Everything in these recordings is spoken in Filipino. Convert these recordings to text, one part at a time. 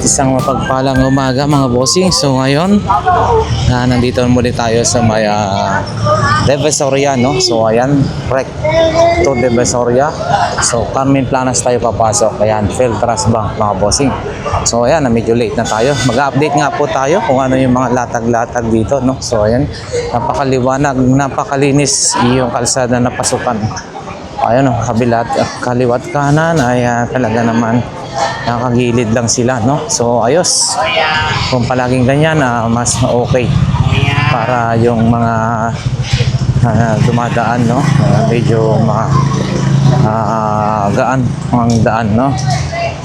Isang mapagpalang umaga mga bossing. So ngayon, nandito muli tayo sa may Divisoria, no? So ayan, correct to Divisoria. So Carmen Planas tayo papasok. Ayan, Philtras Bank mga bossing. So ayan, medyo late na tayo. Mag-update nga po tayo kung ano yung mga latag-latag dito, no? So ayan, napakaliwanag, napakalinis yung kalsada na pasukan. Ayun, kaliwat kanan ay talaga naman nakagilid lang sila, no? So ayos, kung palaging ganyan mas okay para yung mga dumadaan, no? Medyo gaan ang daan, no?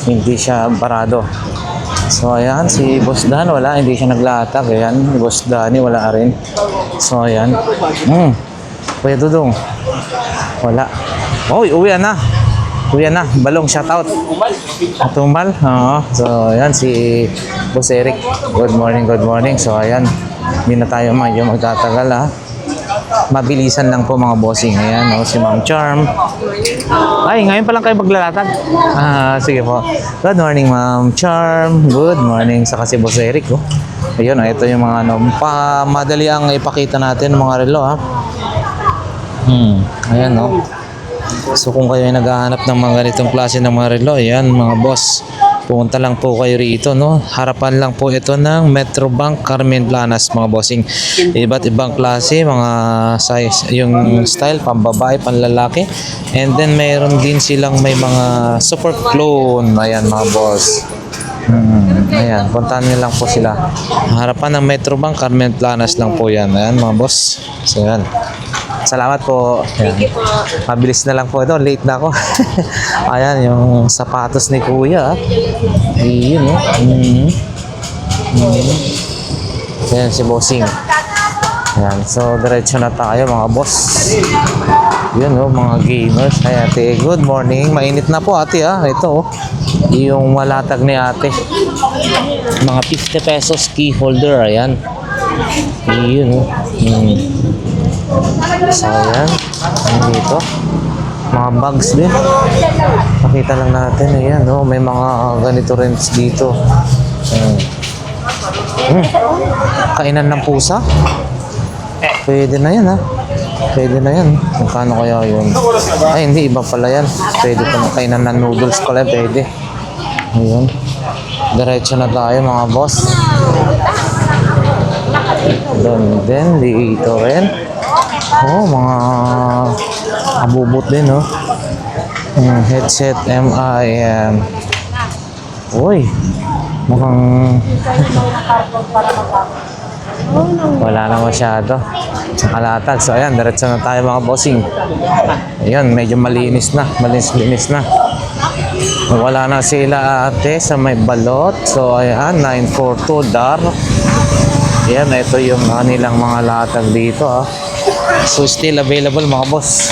Hindi siya barado. So ayan, si Boss Dan wala, hindi siya naglatag. Ayan, Boss Dani wala rin. So ayan, Kuya Dudong wala. Oy, uwi na. Uwi na. Balong shoutout. Tumal. Oo. So, ayan si Boss Eric. Good morning, good morning. So, ayan. Hindi na tayo medyo magtatagal, ha. Mabilisan lang po mga bossing. Ayan, no? Si Ma'am Charm. Ay, ngayon pa lang kayo maglalatag. Sige po. Good morning, Ma'am Charm. Good morning. Saka si Boss Eric, oh. Ayun, ito yung mga madali ang ipakita natin mga relo, ha. Ayan, no. So kung kayo ay naghahanap ng mga ganitong klase ng mga relo, ayan mga boss, pumunta lang po kayo rito, no? Harapan lang po ito ng Metrobank Carmen Planas mga bossing. Iba't ibang klase, mga size, yung style, pambabae, panlalaki. And then mayroon din silang may mga super clone. Ayan mga boss. Ayan, puntahan nyo lang po sila. Harapan ng Metrobank Carmen Planas lang po yan. Ayan mga boss. So yan. Salamat po. Ayan. Mabilis na lang po ito. Late na ako. Ayan, yung sapatos ni Kuya. Ayun, oh. Ayan, si Bossing. Ayan, so diretso na tayo mga boss. Yun, oh, mga gamers. Ay, ate, good morning. Mainit na po, ate, ha. Ito, oh. Yung malatag ni ate. Mga 50 pesos key holder. Ayan. Yun, oh. So ayan, dito mga bags din, pakita lang natin. Ayan, no? May mga ganito rin dito. Kainan ng pusa, pwede na yan, ha. Pwede na yan. Magkano kaya yun? Ay hindi, iba pala yan. Pwede pa na kainan ng noodles pala, pwede. Ayun, diretso na tayo mga boss. Doon din, dito rin. Oh, mga abubot din, no? Headset MI. Uy, mukhang wala na masyado nakalatag. So ayan, diretso na tayo mga bossing. Ayan, medyo malinis na, malinis na. Wala na sila ate sa may balot. So ayan, 942 Dar. Ayan, ito yung kanilang mga latag dito, ah. So still available mga boss.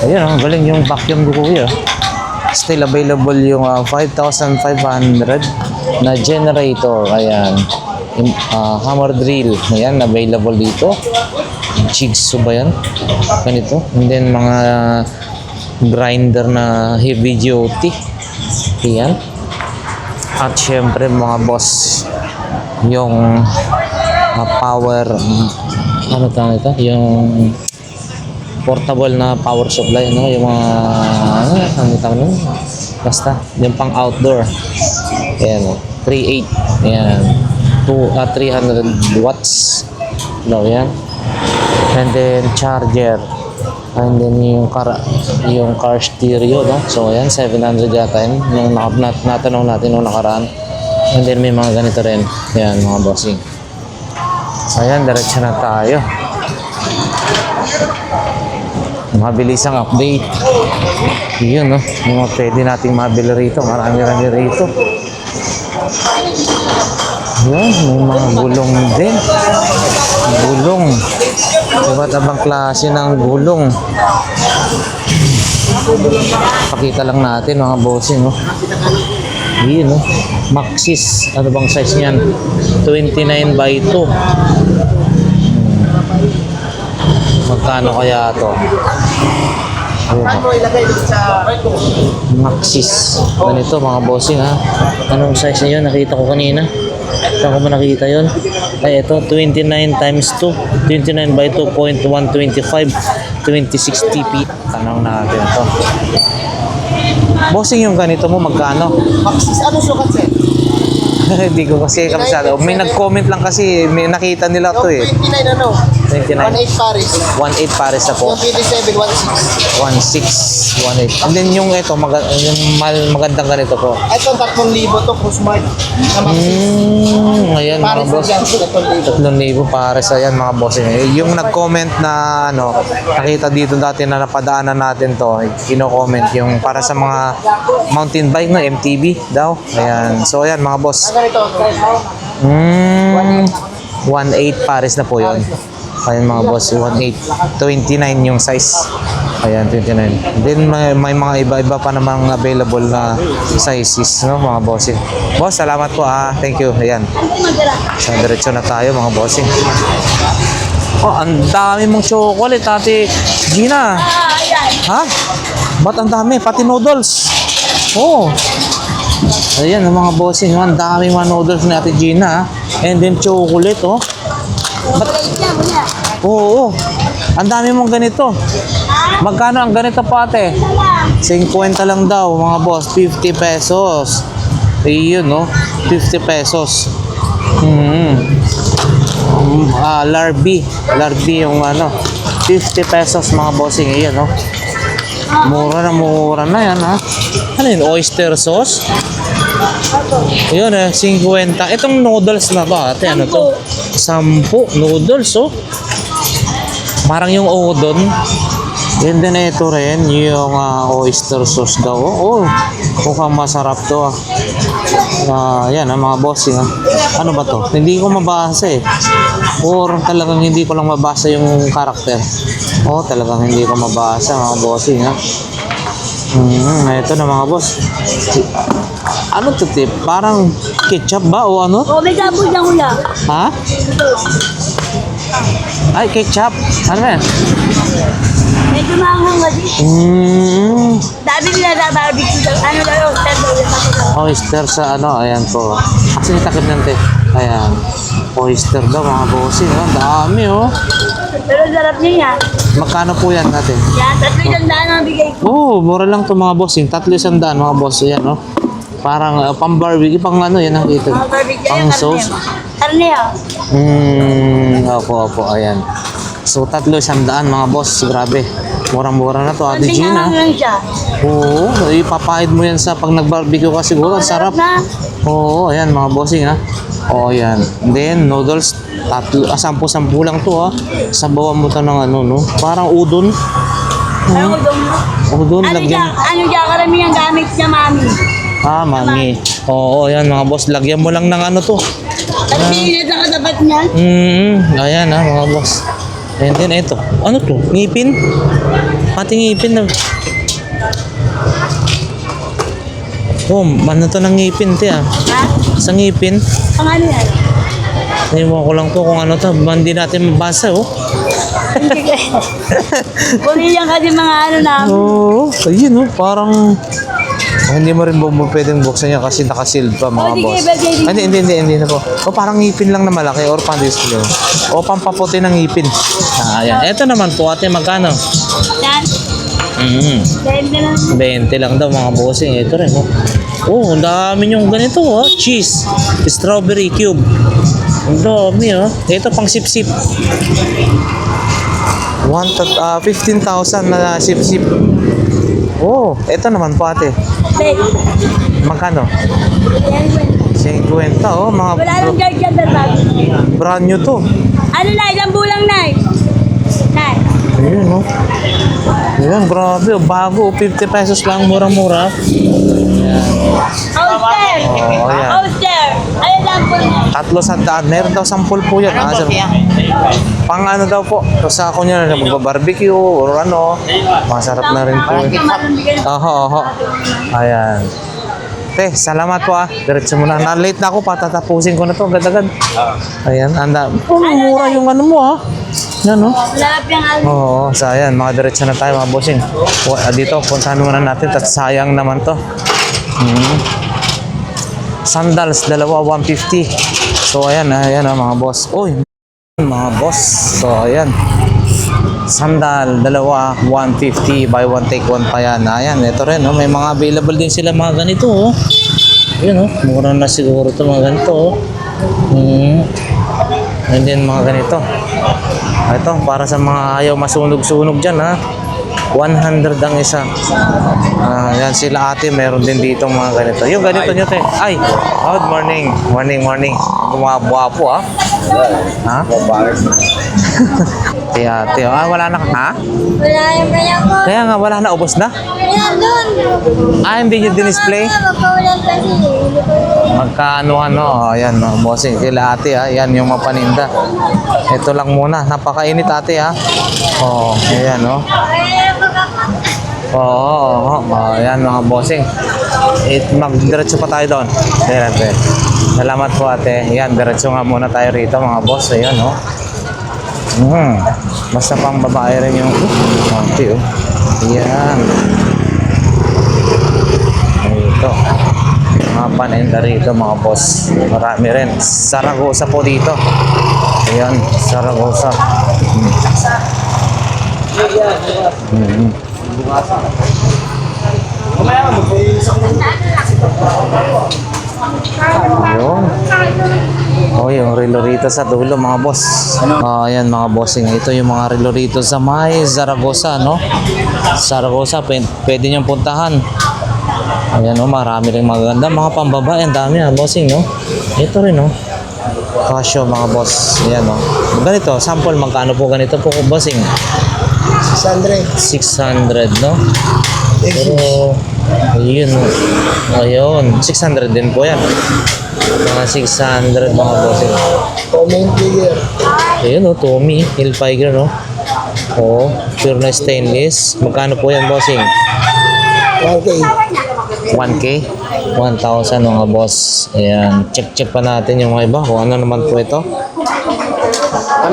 Ayun, ang galing yung vacuum ko, Kuya. Still available yung 5,500 na generator. Ayan, hammer drill. Ayan, available dito. Jigsaw ba yan? Ganito. And then mga grinder na heavy duty. Ayan. At syempre mga boss, yung power, ano tawag ito? Yung portable na power supply, no? Yung mga, ano tawag nun? Basta, yung pang outdoor. Ayan, 3.8. Ayan, 300 watts. No, yan. And then, charger. And then, yung car stereo, no? So, ayan, 700 yata yun. Yung natanong natin nung nakaraan. And then, may mga ganito rin. Ayan, mga bossing. So, ayan, diretso na tayo. Mabilis ang update. Yun, no? Yung mga pwede nating mabili rito. Marami-rami rito. Yun, may mga gulong din. Gulong. Iba't ibang klase ng gulong. Pakita lang natin mga bossing, no? Yun, no? Maxis. Ano bang size niyan? 29 by 2. Magkano kaya to? Saan mo ilagay dito sa... Maxis. Ganito mga bossing ha. Anong size na yun? Nakita ko kanina. Saan ko ba nakita yun? Ay, ito. 29 times 2. 29 by 2.125. 26 TP. Tanong natin ito. Bossing yung ganito mo, magkano? Maxis, ano sukat sir? Hindi ko kasi kabisado. May nag-comment lang kasi, may nakita nila to eh. 29 ano? 29. 1.8 Paris. 1.8 pares na po. Yung 27, 1.6. 1.6, 1.8. And then yung ito, magandang ganito po. Ito, 3,000 to, Crossmark. Na Maxis. Ayan mga Paris boss. na dyan, 3,000. 3,000 pares, ayan mga boss. Yung nag-comment na ano, nakita dito dati na napadaanan natin to, kino-comment yung para sa mga mountain bike na MTB daw. Ayan. So ayan mga boss. Ganito. 1.8 pares na po yun. Ayan mga boss, 1.8. 29 yung size. Ayan, 29. Then may mga iba-iba pa namang available na sizes, no mga bossing. Boss, salamat po ah. Thank you. Ayan. Sa diretso na tayo mga bossing. Oh, ang dami mong chocolate, Ate Gina. Ha? Ba't ang dami? Pati noodles. Oh. Ayan ang mga bossing. Ang dami mga noodles ni Ate Gina. And then chocolate, oh. Oo. Ang dami mong ganito. Magkano ang ganito po ate? 50 lang daw mga boss. 50 pesos. Ayun no. 50 pesos. Larbi. Larbi yung ano. 50 pesos mga bossing. Ayun no. Mura na yan ha. Ano yun? Oyster sauce? Ayun eh. 50. Itong noodles na ba ate? Ano to? 10 noodles oh. Parang yung udon. And then ito rin, yung oyster sauce daw. Oh, mukhang masarap to. Yan mga bossing. Ano ba to? Hindi ko mabasa eh. Or talagang hindi ko lang mabasa yung karakter. Oh, talagang hindi ko mabasa mga bossing. Ito na mga boss. Ano to tip? Parang ketchup ba o ano? Oh, may sabon na kuya. Ha? Ay, ketchup. Ano yan? Medyo maanghang kasi. Dami nila na barbecue. Ano na yun? Oyster sa ano, ayan po. Kasi takip nante. Ayan. Oyster daw mga bossing. Ang dami oh. Pero sarap niya yan. Magkano po yan natin? Yan, 300 ang bigay ko. Oh, mura lang to mga bossing. 300 mga boss. Ayan oh. Parang pang barbecue, pang ano yan nakita. Mga barbecue Pang yung sauce. karne ah. Opo, ayan. So, 300 mga boss. Grabe. Murang-mura na to, Ate Konting Gina. anghang lang siya. Oo, ipapahid mo yan sa pag nag-barbecue ka siguro. Ang sarap. na. Oo, ayan mga bossing ha. Oo, ayan. Then, noodles. 10 lang to ha. Sabawan mo to ng ano, no? Parang udon. Ano ko doon? Udon, Ano lagyan. dyan karamihan gamit niya, mami? Mami. Oo, ayan mga boss. Lagyan mo lang ng ano to. At sinit ang katapat niya. Ayan ha, mga boss. And then, ito. Ano to? Ngipin? Pati ngipin na. Oh, ano to ng ngipin, te ah. Ha? Sa ngipin. Ang ano yan? Naiwan ko lang to kung ano to. Hindi natin mabasa, oh. Kuli yan kasi mga ano namin. Oo, ayun, oh. Parang... hindi mo rin pwedeng buksan yan kasi nakasealed pa mga sige, boss. sige. Hindi na po. O parang ngipin lang na malaki or pang display. O pampaputi ng ngipin. Ayan. Ito naman po ate, magkano? Yan. 20 20 lang. lang daw mga bossing. Ito rin. Oh, ang dami yung ganito. Oh. Cheese. Strawberry cube. Ang dami. Oh. Ito pang sip-sip. 15,000 na sip-sip. Oh, ito naman po ate. Big. Magkano? 50 oh, mga Wala lang guard yan sa bag. brand new to. Ano na, isang bulang na eh. Nay. Ayun, no? Ayun, grabe. Oh, bago. 50 pesos lang. Mura-mura. Ouster. Oh, ayan. Ouster. Ayun lang po niya. 300. Meron daw sampol po yan. Ano po, Pia? Pang ano daw po. Sa ako niya na magbabarbecue or ano. Masarap na rin po. Oho. Ayan. Te, salamat po ah. Diretso mo na. Na-late na ako. Patatapusin ko na to. Agad-agad. Ayan. Anda. Oh, mura yung ano mo ah. Yan, no? Malap yung ano. Oo, so ayan, mga diretso na tayo mga bossing. Dito, puntahan muna natin, tapos sayang naman to. Sandals, dalawa, 150. So ayan, mga boss. Uy, mga boss. So ayan. Sandal, dalawa, 150. Buy one, take one pa yan. Ayan, ito rin, no? May mga available din sila mga ganito, oh. Ayan, oh. Mura na siguro ito mga ganito, oh. And then mga ganito. Ito, para sa mga ayaw masunog-sunog dyan, ha. 100 ang isa. Yan sila ate, meron din dito mga ganito. Yung ganito nyo, te. Ay, good morning. Morning. Gumabuapo, ha. Ha? Ate. Wala na. Ha? Wala yung kanya ko. Kaya nga, wala na. Ubos na. Kaya doon. Hindi nyo dinisplay? Magkaulan kasi. Magkano. Ayan, mga bossing. Sila ate, ha. Yan yung mapaninda. Ito lang muna. Napakainit, ate, ha. Ayan, oh. Ayan mga bossing. Magdiretso pa tayo doon. Ate. Salamat po ate. Ayan, diretso nga muna tayo rito mga boss. Ayan, oh. Basta pang babae rin yung ate, oh. Ayan. Ito. Mga paninda rito mga boss. Marami rin. Saragosa po dito. Ayan, Saragosa. Ayun. Yung relo rito sa dulo mga boss. Ayan mga bossing. Ito yung mga relo rito sa may Zaragoza, no? Zaragoza, pwede niyong puntahan. Ayan, marami rin magaganda. Mga pambabae, ang dami bossing, no? Ito rin, no? Casio mga boss. Ayan, no? Ganito, sample, magkano po ganito po bossing? 600, no? Pero, ayun, 600 din po yan. Mga 600 mga bossing. Tommy Hilfiger. Ayun, no? Tommy Hilfiger, no? Pure na stainless. Magkano po yan, bossing? 1K. 1K? 1,000 mga boss. Ayan. Check pa natin yung mga iba. Kung ano naman po ito.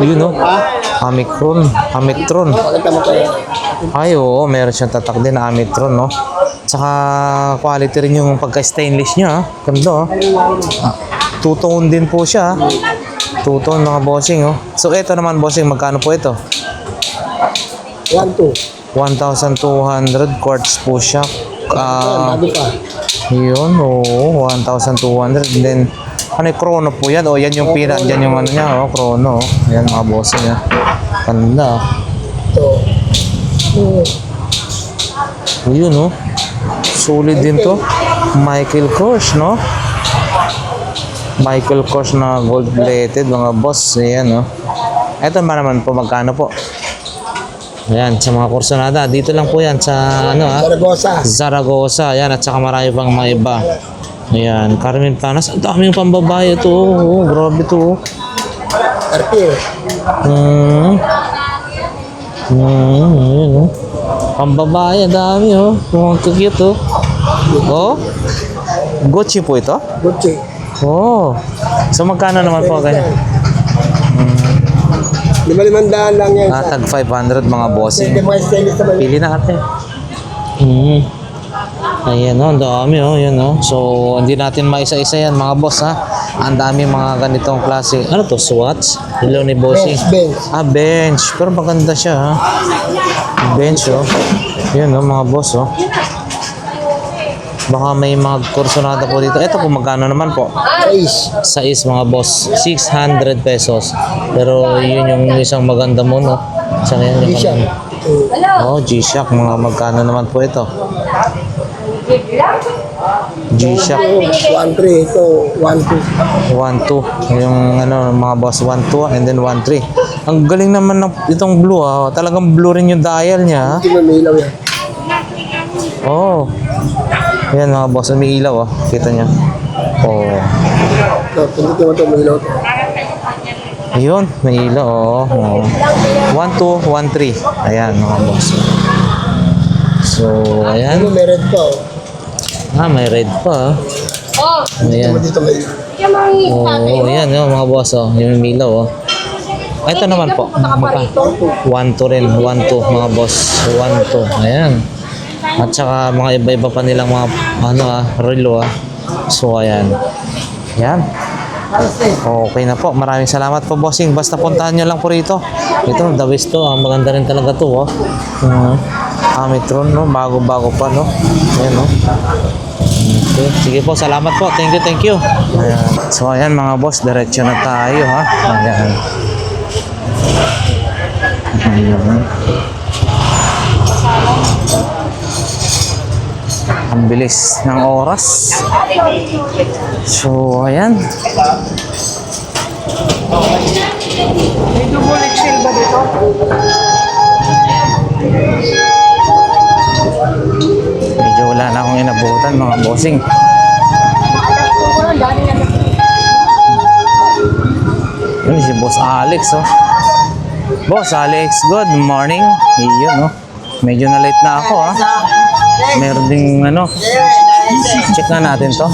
Ayun, no? Amitron. Ay, oo. Meron siyang tatak din na Amitron, no? Tsaka quality rin yung pagka-stainless niya, ha? Ganda, two-tone din po siya, ha? Two-tone mga bossing, oh. So, ito naman, bossing. Magkano po ito? 1,200 quartz po siya. Yun, 1,200. And then, chrono po yan. Yan yung pina, yan yung ano niya, chrono. Yan mga bossing, ha. Ganda. Yun, oh. Solid din to. Michael Kors, no? Michael Kors na gold plated mga boss. Ayan, no? Ito naman po, magkano po? Ayan, sa mga kursonada. Dito lang po yan sa, Zaragoza. Ayan, at saka marami pang mga iba. Ayan, Carmen Planas. Ang daming pambabae ito. Grabe ito. Ayan, no? Pambabae, dami, mga cute, Gucci po ito? Gucci. So magkano naman po ganyan? 500 lang yan. Tag 500 mga bossing. Mga stainless naman. Pili na ate. Ayan, ang dami, yan, So, hindi natin maisa-isa yan mga boss, ha. Ang dami mga ganitong klase. Ano to, Swatch? Hello ni bossing. Bench. Bench. Pero maganda siya, ha. Bench, Yan, mga boss, Baka may mga kursonada po dito. Ito po, magkano naman po? Sais mga boss. 600 pesos. Pero yun yung isang maganda mo, no? Saan yan? G-Shock. G-Shock. Mga magkano naman po ito? G-Shock. 1,300. Ito, 1,200. 1,200. Yung mga boss, 1,200 and then 1,300. Ang galing naman ng itong blue, Talagang blue rin yung dial niya, Hindi mamilaw yan. Yan mga boss, may ilaw, Kita niya. Pindutin mo ito, mamilaw ito. Ayun, may ilaw, 1,200, 1,300. Ayan mga boss. So, ayan. May red pa, May red pa, Ayan. Dito may ilaw. Ayan, mga boss, yung ilaw, Ito naman po. 1-2 rin. 1-2 mga boss. 1-2. Ayan. At saka mga iba-iba pa nilang mga relo So ayan. Yan. Okay na po. Maraming salamat po bossing. Basta puntahan nyo lang po rito. Ito, the best to. Maganda rin talaga to. Amitron, no? Bago-bago pa, no? Ayan, no? Okay. Sige po, salamat po. Thank you. Ayan. So ayan mga boss, diretso na tayo ha. Ayan. Ang bilis ng oras. So ayan. May double XL ba dito? Medyo wala na akong inabutan mga bossing. Yun si Boss Alex Boss Alex, good morning. Yun Medyo na late na ako Meron ding check na natin to.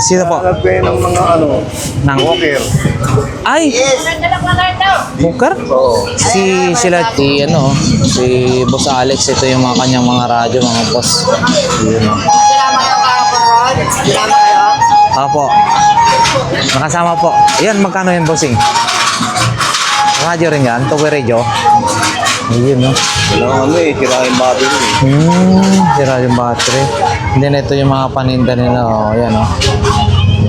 Sino po? Hanap kayo ng mga Nang walker. Ay! Booker? Oo. Si Boss Alex, ito yung mga kanyang mga radyo, mga boss. Yun Opo. Nakasama po. Yan, magkano yan, bossing? Radyo rin yan? Tower radio? Ayun, Wala sira yung battery. Sira yung battery. And then, ito yung mga paninda nila. Ayan,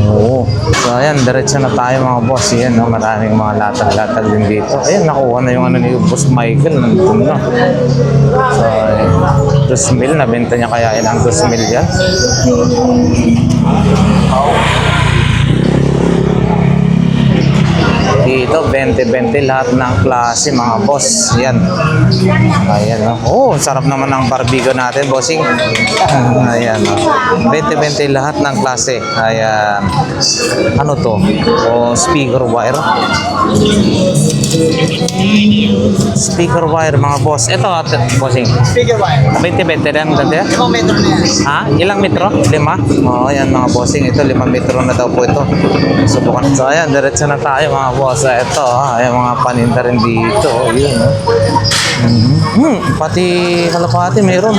Oo. So, ayan, diretso na tayo mga boss. Ayan, maraming mga latag-latag din dito. Ayan, nakuha na yung ni Boss Michael. Nandun na. So, ayan. 2,000. Nabenta niya kaya yun ang 2,000 yan. Dito, 20-20 lahat ng klase mga boss. Yan. Ayan. Sarap naman ng barbigo natin, bossing. Ayan. 20-20 lahat ng klase. Ayan. Ano to? Speaker wire. Speaker wire mga boss. Ito, bossing. Speaker wire. 20-20 rin. Ganda. 5 metro na yan. Ilang metro? 5? Ayan mga bossing. Ito, 5 metro na daw po ito. Subukan. So, ayan. Diretso na tayo mga boss. Ito, ayan mga paninda rin dito. Yun, Pati kalapati meron.